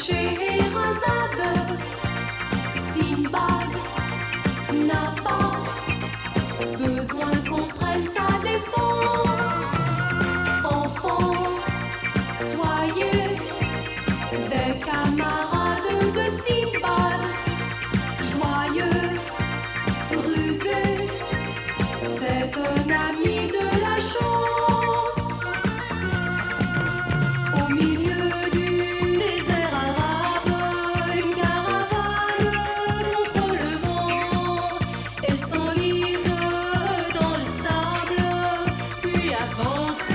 Scheherazade. Simbad n'a pas besoin qu'on prenne sa défense. Enfants, soyez des camarades de Simbad. Joyeux, rusé, c'est un ami de la chance. Au milieu du désert arabe, une caravane contre le vent. Elle s'enlise dans le sable, puis avance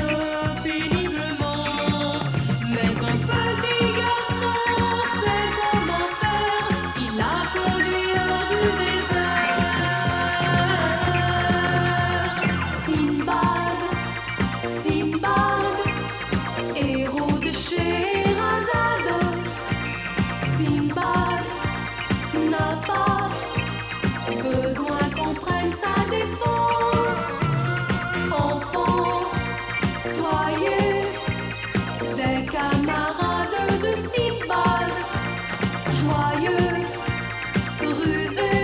péniblement. Mais un petit garçon sait comment faire, il a conduit hors du désert. Simbad, Simbad, héros de Scheherazade. Simbad n'a pas besoin qu'on prenne sa défense. Enfants, soyez des camarades de Simbad. Joyeux, rusé,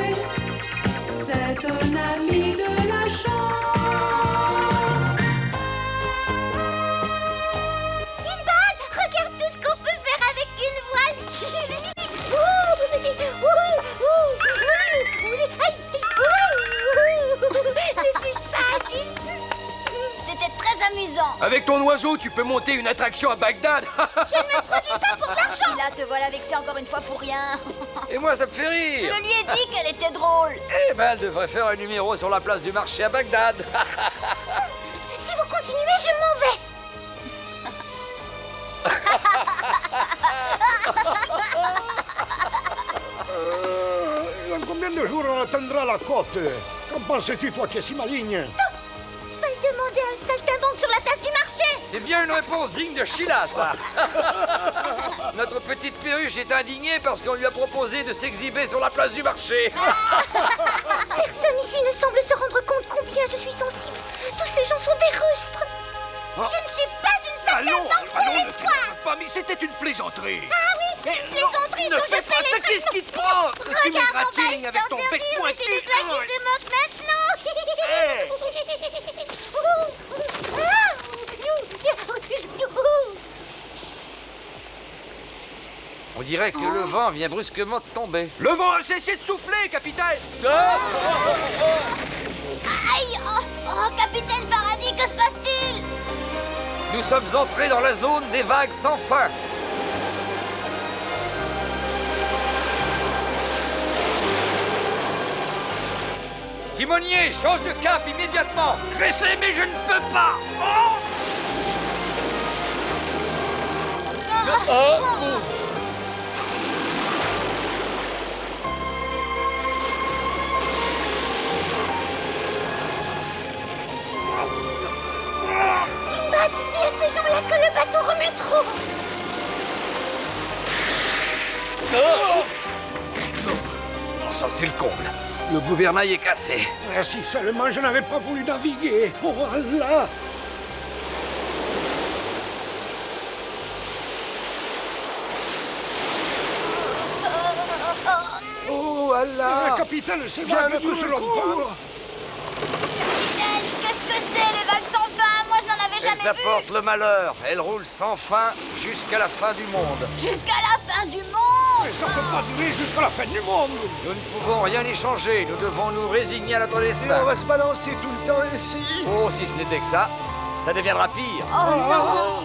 c'est un ami de la chance. Sinbad, regarde tout ce qu'on peut faire avec une voile. Ne suis-je pas agile? C'était très amusant. Avec ton oiseau, tu peux monter une attraction à Bagdad. Je ne me produis pas pour de l'argent. Sheila, te voilà vexée encore une fois pour rien. Et moi, ça me fait rire. Je lui ai dit qu'elle était drôle. Eh ben, elle devrait faire un numéro sur la place du marché à Bagdad. Si vous continuez, je m'en vais. Dans combien de jours on atteindra la côte? Qu'en penses-tu, toi qui es si maligne? Va le demander à un saltimbanque sur la place du marché. C'est bien une réponse digne de Sheila, ça. Notre petite perruche est indignée parce qu'on lui a proposé de s'exhiber sur la place du marché. Personne ici ne semble se rendre compte combien je suis sensible. Tous ces gens sont des rustres. Je ne suis pas une saltimbanque, allons, ne croire. pas, mais c'était une plaisanterie. Ah oui, une plaisanterie Ne dont fais je pas fais ça, les qu'est-ce qui te prend? Tu Regarde, on va m'égratignes avec ton bec extendre pointu. c'est toi qui te moques maintenant. On dirait que le vent vient brusquement de tomber. Le vent a cessé de souffler, capitaine. Aïe, oh, capitaine Faraday, que se passe-t-il? Nous sommes entrés dans la zone des vagues sans fin. Timonier, change de cap immédiatement. J'essaie, mais je ne peux pas. Simbad, dis à ces gens-là que le bateau remue trop. Oh, ça, c'est le comble. Le gouvernail est cassé. Si seulement je n'avais pas voulu naviguer. Oh Allah. Oh, Allah! Capitaine, c'est vague tout ce longtemps. Capitaine, qu'est-ce que c'est les vagues sans fin? Moi, je n'en avais Elles jamais vu. apportent le malheur. Elles roulent sans fin jusqu'à la fin du monde. Jusqu'à la fin du monde. Mais ça ne peut pas durer jusqu'à la fin du monde. Nous ne pouvons rien y changer. Nous devons nous résigner à notre destin. On va se balancer tout le temps ici. Oh, si ce n'était que ça deviendra pire. Oh non.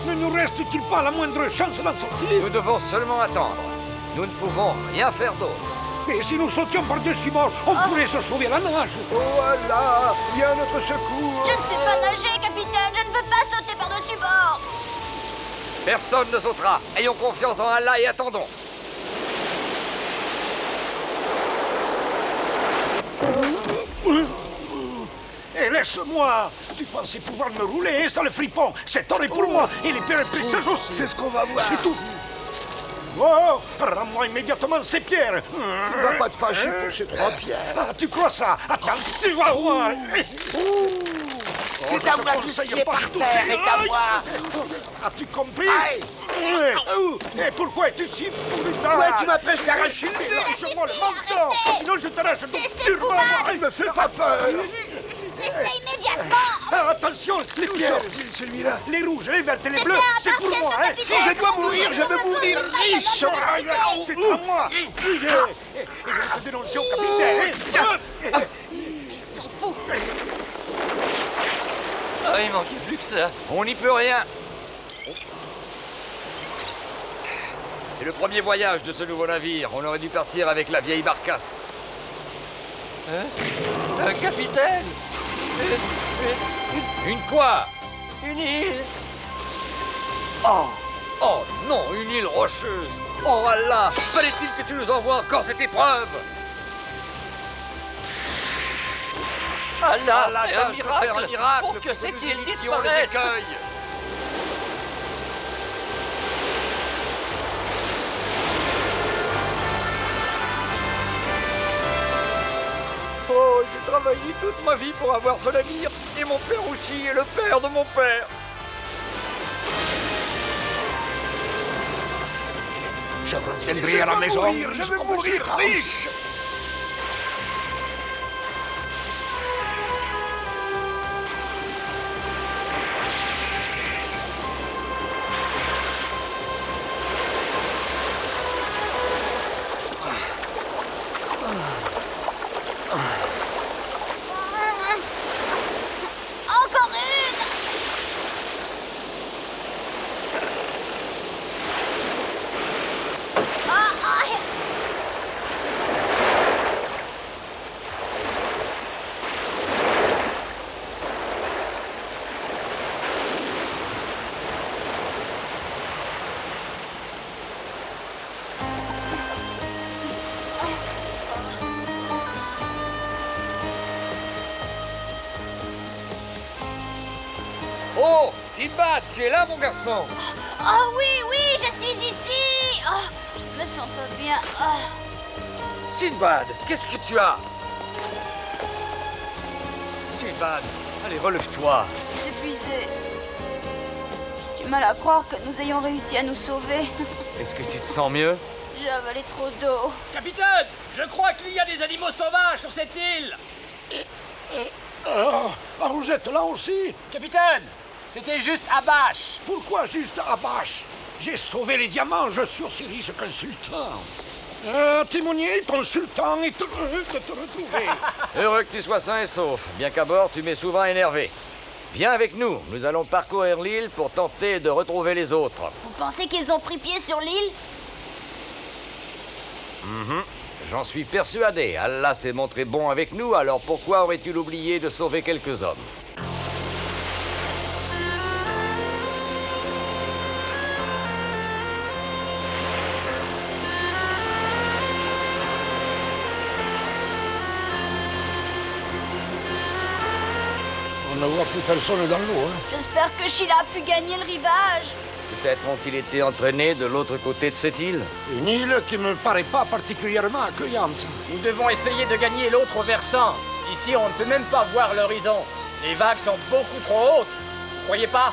Ne nous reste-t-il pas la moindre chance d'en sortir? Nous devons seulement attendre. Nous ne pouvons rien faire d'autre. Mais si nous sautions par-dessus bord, on pourrait se sauver à la nage. Oh Allah, viens à notre secours. Je ne sais pas nager, capitaine. Je ne veux pas sauter par-dessus bord. Personne ne sautera. Ayons confiance en Allah et attendons. Et laisse-moi. Tu pensais pouvoir me rouler, ça le fripon. Cet or est pour moi et les pierres précieuses aussi. C'est ce qu'on va voir. C'est tout. Oh, rends-moi immédiatement ces pierres. Tu vas pas te fâcher pour ces 3 pierres. Ah, tu crois ça? Attends, tu vas voir. C'est à moi, tout ce qui est par terre est à moi. As-tu compris? Aïe. Et pourquoi es-tu si brutal? Ouais, tu m'as presque arraché le nez. Lâche-moi le menton, sinon je t'arrache Cessez, durement. Fouman. Tu me fais pas peur. Cessez immédiatement. Ah, attention, les D'où pierres, sort-il celui-là? les rouges, les vertes et les Ces bleues, pierres c'est pour moi, appartiennent au hein. Si je dois mourir, je veux mourir riche. C'est à moi. Et je vais te dénoncer au capitaine. Hein. Ils sont fous. Ah, il manquait plus que ça. On n'y peut rien. C'est le premier voyage de ce nouveau navire. On aurait dû partir avec la vieille barcasse. Hein? Un capitaine? Une quoi? Une île? Oh! Oh non, une île rocheuse! Oh Allah! Fallait-il que tu nous envoies encore cette épreuve? Allah, fais un miracle pour que cette île disparaisse! Oh, j'ai travaillé toute ma vie pour avoir ce navire, et mon père aussi, et le père de mon père. Je reviendrai à la maison. Je veux mourir riche. Encore une. Oh, Sinbad, tu es là, mon garçon? Oh oui, je suis ici. Oh, je me sens pas bien. Oh. Sinbad, qu'est-ce que tu as? Sinbad, allez, relève-toi. Je suis épuisée. J'ai du mal à croire que nous ayons réussi à nous sauver. Est-ce que tu te sens mieux? J'ai avalé trop d'eau. Capitaine, je crois qu'il y a des animaux sauvages sur cette île. Ah, vous êtes là aussi? Capitaine, c'était juste Abache. Pourquoi juste Abache? J'ai sauvé les diamants, je suis aussi riche qu'un sultan. Timonier, ton sultan est heureux de te retrouver. Heureux que tu sois sain et sauf, bien qu'à bord, tu m'es souvent énervé. Viens avec nous, nous allons parcourir l'île pour tenter de retrouver les autres. Vous pensez qu'ils ont pris pied sur l'île? J'en suis persuadé. Allah s'est montré bon avec nous, alors pourquoi aurait-il oublié de sauver quelques hommes? On ne voit plus personne dans l'eau, hein? J'espère que Sheila a pu gagner le rivage. Peut-être ont-ils été entraînés de l'autre côté de cette île? Une île qui me paraît pas particulièrement accueillante. Nous devons essayer de gagner l'autre versant. D'ici, on ne peut même pas voir l'horizon. Les vagues sont beaucoup trop hautes. Vous croyez pas?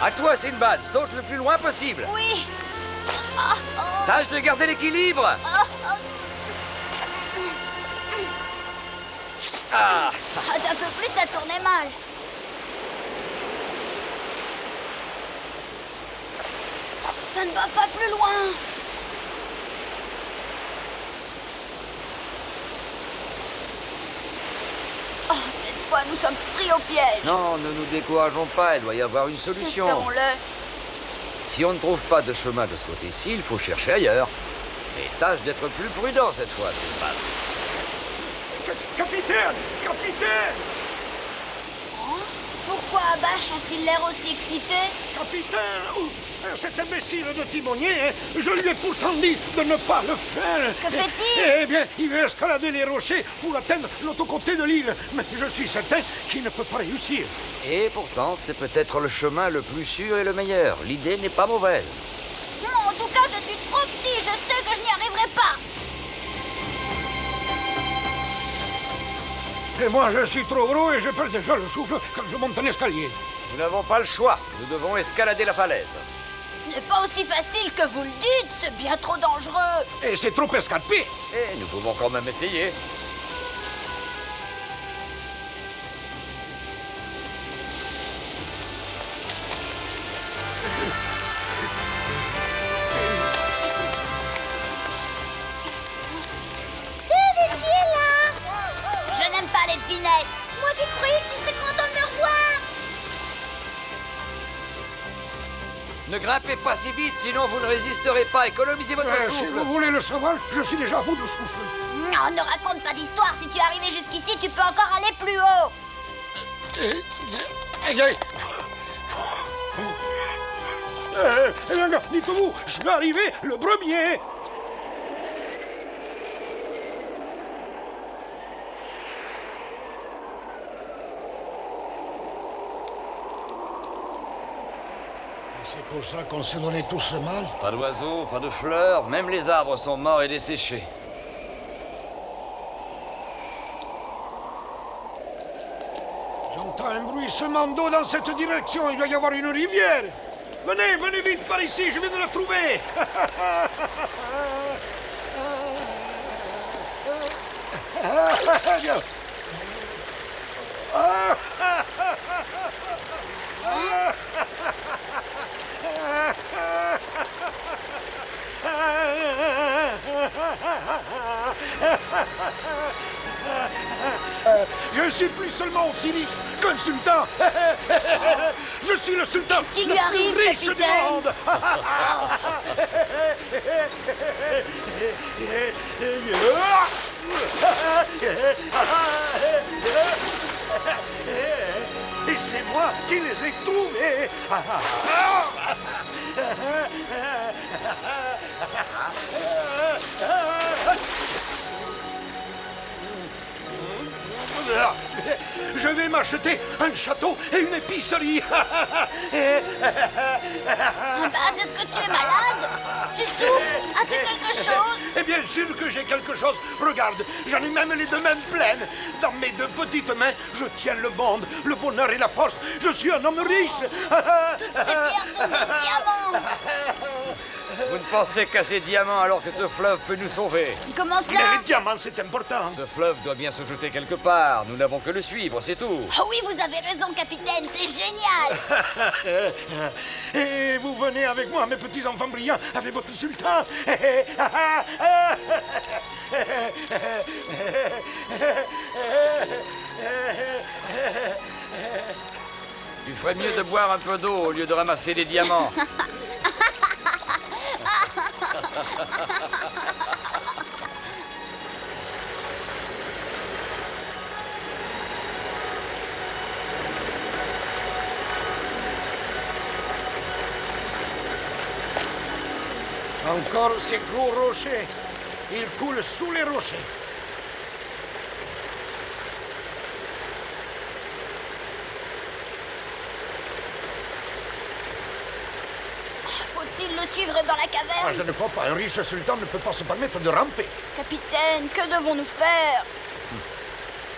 À toi, Sinbad, saute le plus loin possible. Oui. Tâche de garder l'équilibre. Ah, D'un peu plus, ça tournait mal. Ça ne va pas plus loin. Oh, cette fois, nous sommes pris au piège. non, ne nous décourageons pas, il doit y avoir une solution. Espérons-le. Si on ne trouve pas de chemin de ce côté-ci, il faut chercher ailleurs. Mais tâche d'être plus prudent cette fois, Sinbad. Capitaine! Capitaine! Pourquoi Abache a-t-il l'air aussi excité? Capitaine! Cet imbécile de timonier, je lui ai pourtant dit de ne pas le faire. Que fait-il? Eh bien, il veut escalader les rochers pour atteindre l'autre côté de l'île. Mais je suis certain qu'il ne peut pas réussir. Et pourtant, c'est peut-être le chemin le plus sûr et le meilleur. L'idée n'est pas mauvaise. Non, en tout cas, je suis trop petit. Je sais que je n'y arriverai pas. Et moi, je suis trop gros et je perds déjà le souffle quand je monte un escalier. Nous n'avons pas le choix. Nous devons escalader la falaise. Ce n'est pas aussi facile que vous le dites, c'est bien trop dangereux. Et c'est trop escarpé. Et nous pouvons quand même essayer. Je n'aime pas les finesses. Moi qui croyais qu'il serait content de me revoir. Ne grimpez pas si vite, sinon vous ne résisterez pas. Économisez votre Si souffle. vous voulez le savoir, je suis déjà à bout de souffle. Non, ne raconte pas d'histoire. Si tu es arrivé jusqu'ici, tu peux encore aller plus haut. Eh bien, dites-vous, je suis arrivé le premier. C'est pour ça qu'on s'est donné tous ce mal. Pas d'oiseaux, pas de fleurs, même les arbres sont morts et desséchés. J'entends un bruissement d'eau dans cette direction. Il doit y avoir une rivière. Venez, venez vite par ici, je viens de la trouver. Je suis plus seulement aussi riche qu'un sultan. Je suis le sultan Qu'est-ce qui le lui arrive, plus riche du capitaine? monde. Et c'est moi qui les ai trouvés. Je vais m'acheter un château et une épicerie. Bah, c'est ce que tu es malade. Tu souffres. As-tu quelque chose? Et bien sûr que j'ai quelque chose. Regarde, j'en ai même les deux mains pleines. Dans mes deux petites mains, je tiens le monde, le bonheur et la force. Je suis un homme riche. Ces pierres sont des diamants. Vous ne pensez qu'à ces diamants alors que ce fleuve peut nous sauver. Comment Mais cela? les diamants, c'est important. Ce fleuve doit bien se jeter quelque part. Nous n'avons que le suivre, c'est tout. Oh oui, vous avez raison, capitaine, c'est génial. Et vous venez avec moi, mes petits enfants brillants, avec votre sultan. Tu ferais mieux de boire un peu d'eau au lieu de ramasser des diamants. Encore ces gros rochers. Ils coulent sous les rochers. Faut-il le suivre dans la caverne? Je ne crois pas. Un riche sultan ne peut pas se permettre de ramper. Capitaine, que devons-nous faire?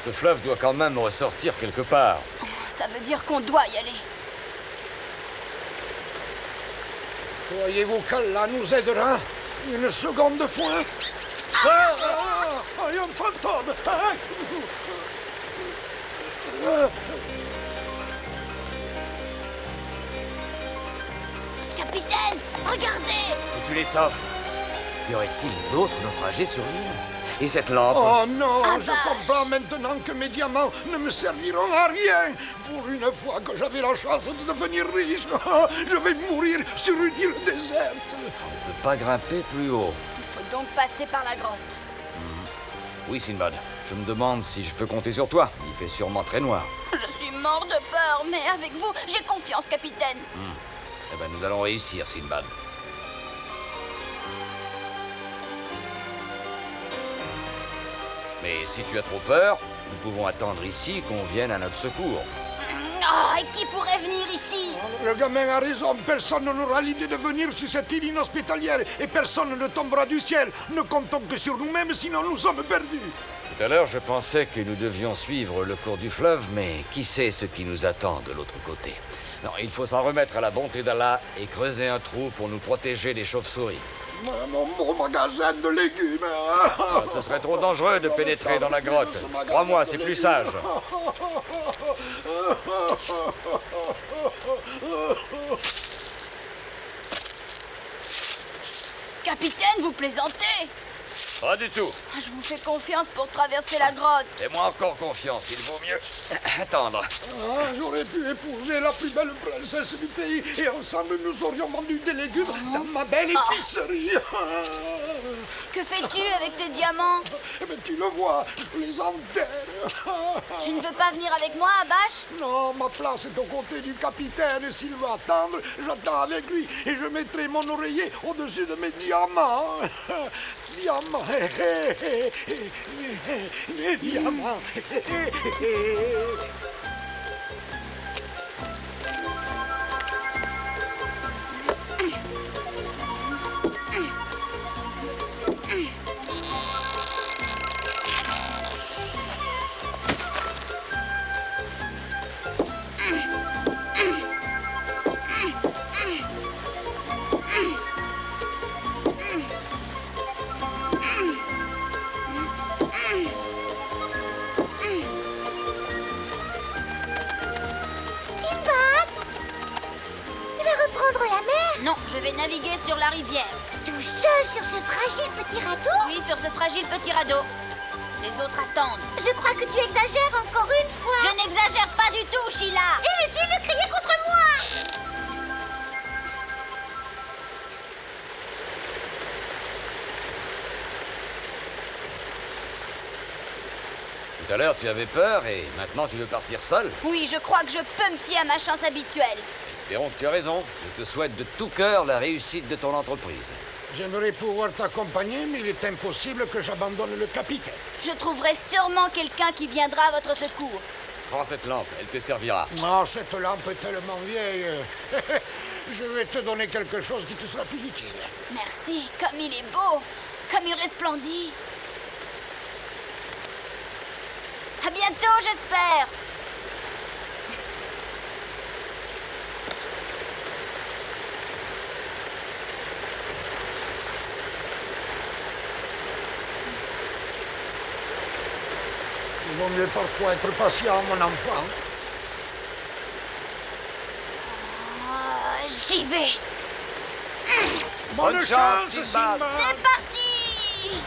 Ce fleuve doit quand même ressortir quelque part. Ça veut dire qu'on doit y aller. Croyez-vous qu'Allah nous aidera une seconde fois? Un fantôme! Capitaine, regardez! C'est une étoffe. Y aurait-il d'autres naufragés sur l'île? Et cette lampe? Oh non, Ah, je vache. comprends maintenant que mes diamants ne me serviront à rien. Pour une fois que j'avais la chance de devenir riche, je vais mourir sur une île déserte. On ne peut pas grimper plus haut. Il faut donc passer par la grotte. Oui, Sinbad. Je me demande si je peux compter sur toi. Il fait sûrement très noir. Je suis mort de peur, mais avec vous, j'ai confiance, capitaine. Eh ben, nous allons réussir, Sinbad. Mais si tu as trop peur, nous pouvons attendre ici qu'on vienne à notre secours. Oh, et qui pourrait venir ici? Le gamin a raison, personne n'aura l'idée de venir sur cette île inhospitalière et personne ne tombera du ciel. Ne comptons que sur nous-mêmes, sinon nous sommes perdus. Tout à l'heure, je pensais que nous devions suivre le cours du fleuve, mais qui sait ce qui nous attend de l'autre côté? Non, il faut s'en remettre à la bonté d'Allah et creuser un trou pour nous protéger des chauves-souris. Mon magasin de légumes. Ah, ce serait trop dangereux de pénétrer dans la grotte. Crois-moi, c'est plus sage. Capitaine, vous plaisantez? Pas du tout. Je vous fais confiance pour traverser la grotte. Fais-moi encore confiance, il vaut mieux attendre. Ah, j'aurais pu épouser la plus belle princesse du pays et ensemble nous aurions vendu des légumes dans ma belle épicerie. Que fais-tu avec tes diamants? Eh bien, tu le vois, je les enterre. Tu ne veux pas venir avec moi, Abache? Non, ma place est aux côtés du capitaine et s'il veut attendre, j'attends avec lui et je mettrai mon oreiller au-dessus de mes diamants. Diamants. Mes diamants. Non, je vais naviguer sur la rivière. Tout seul sur ce fragile petit radeau? Oui, sur ce fragile petit radeau. Les autres attendent. Je crois que tu exagères encore une fois. Je n'exagère pas du tout, Sheila. Inutile de crier contre moi. Tout à l'heure, tu avais peur et maintenant tu veux partir seul? Oui, je crois que je peux me fier à ma chance habituelle. Espérons que tu as raison. Je te souhaite de tout cœur la réussite de ton entreprise. J'aimerais pouvoir t'accompagner, mais il est impossible que j'abandonne le capitaine. Je trouverai sûrement quelqu'un qui viendra à votre secours. Prends cette lampe, elle te servira. Oh, cette lampe est tellement vieille. Je vais te donner quelque chose qui te sera plus utile. Merci, comme il est beau, comme il resplendit. À bientôt, j'espère. Il vaut mieux parfois être patient, mon enfant. J'y vais. Bonne chance, Simba. C'est parti.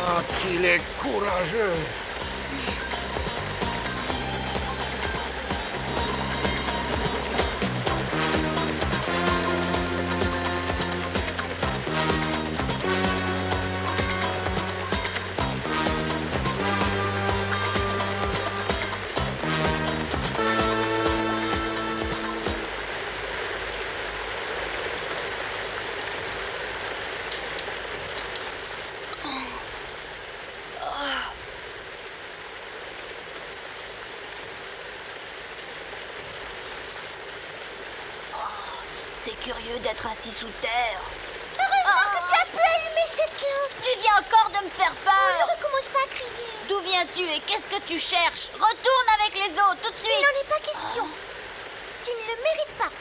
Ah, qu'il est courageux. C'est curieux d'être assis sous terre. Heureusement que tu as pu allumer cette lampe. Tu viens encore de me faire Ne peur. recommence pas à crier. D'où viens-tu et qu'est-ce que tu cherches? Retourne avec les autres, tout de Il suite. n'en est pas question. Tu ne le mérites pas.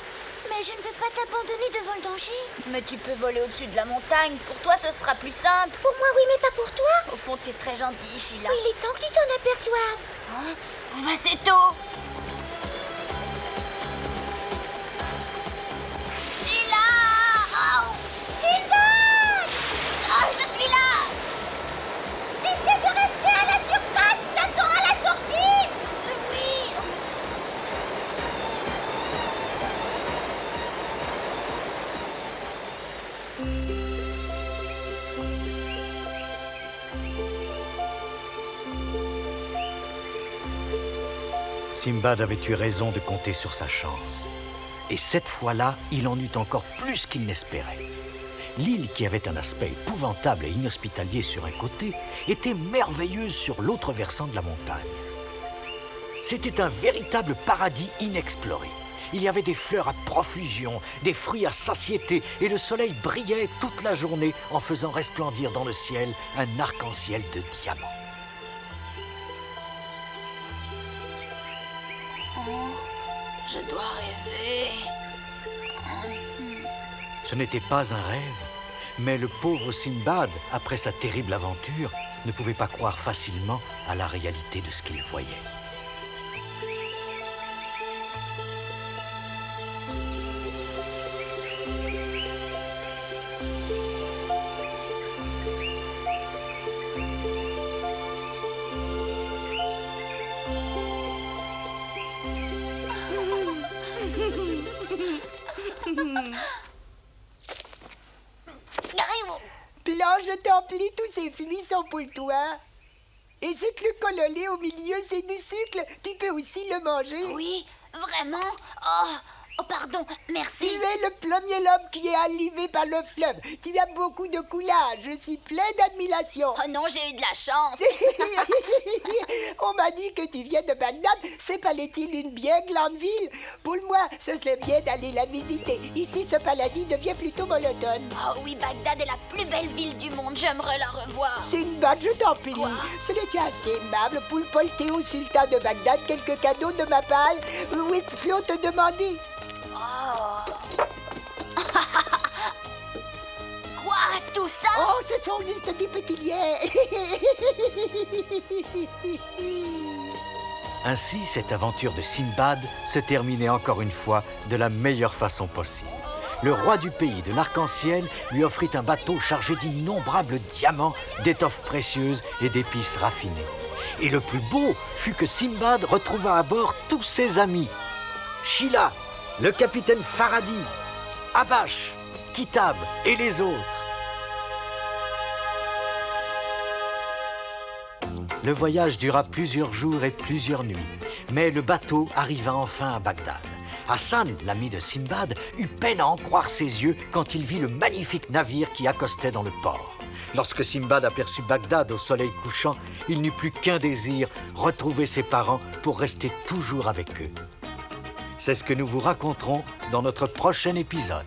Mais je ne veux pas t'abandonner devant le danger. Mais tu peux voler au-dessus de la montagne. Pour toi, ce sera plus simple. Pour moi, oui, mais pas pour toi. Au fond, tu es très gentille, Sheila. Il est temps que tu t'en aperçoives. C'est tôt. Sheila! Oh! Sylvain! Oh, je suis là! Essaie de rester à la surface. Je t'attends à la sortie. Oui! Simbad avait eu raison de compter sur sa chance. Et cette fois-là, il en eut encore plus qu'il n'espérait. L'île, qui avait un aspect épouvantable et inhospitalier sur un côté, était merveilleuse sur l'autre versant de la montagne. C'était un véritable paradis inexploré. Il y avait des fleurs à profusion, des fruits à satiété, et le soleil brillait toute la journée en faisant resplendir dans le ciel un arc-en-ciel de diamants. Je dois rêver. Ce n'était pas un rêve, mais le pauvre Simbad, après sa terrible aventure, ne pouvait pas croire facilement à la réalité de ce qu'il voyait. Blanche, je t'en prie, tous ces fruits sont pour toi. Et c'est le cololé au milieu, c'est du sucre. Tu peux aussi le manger. Oui, vraiment? Oh, pardon, merci. Tu es le premier homme qui est arrivé par le fleuve. Tu as beaucoup de coulage. Je suis plein d'admiration. Oh non, j'ai eu de la chance. On m'a dit que tu viens de Bagdad. C'est, paraît-il, une bien grande ville. Pour moi, ce serait bien d'aller la visiter. Ici, ce paradis devient plutôt monotone. Oh oui, Bagdad est la plus belle ville du monde. J'aimerais la revoir. C'est une bonne, je t'en prie. Quoi? Ce n'était assez aimable pour porter au sultan de Bagdad quelques cadeaux de ma part. Whitlow te demandait. Quoi, tout ça? Oh, ce sont juste des petits liens. Ainsi, cette aventure de Simbad se terminait encore une fois de la meilleure façon possible. Le roi du pays de l'arc-en-ciel lui offrit un bateau chargé d'innombrables diamants, d'étoffes précieuses et d'épices raffinées. Et le plus beau fut que Simbad retrouva à bord tous ses amis. Sheila, le capitaine Faradi, Abash, Kitab et les autres. Le voyage dura plusieurs jours et plusieurs nuits, mais le bateau arriva enfin à Bagdad. Hassan, l'ami de Simbad, eut peine à en croire ses yeux quand il vit le magnifique navire qui accostait dans le port. Lorsque Simbad aperçut Bagdad au soleil couchant, il n'eut plus qu'un désir, retrouver ses parents pour rester toujours avec eux. C'est ce que nous vous raconterons dans notre prochain épisode.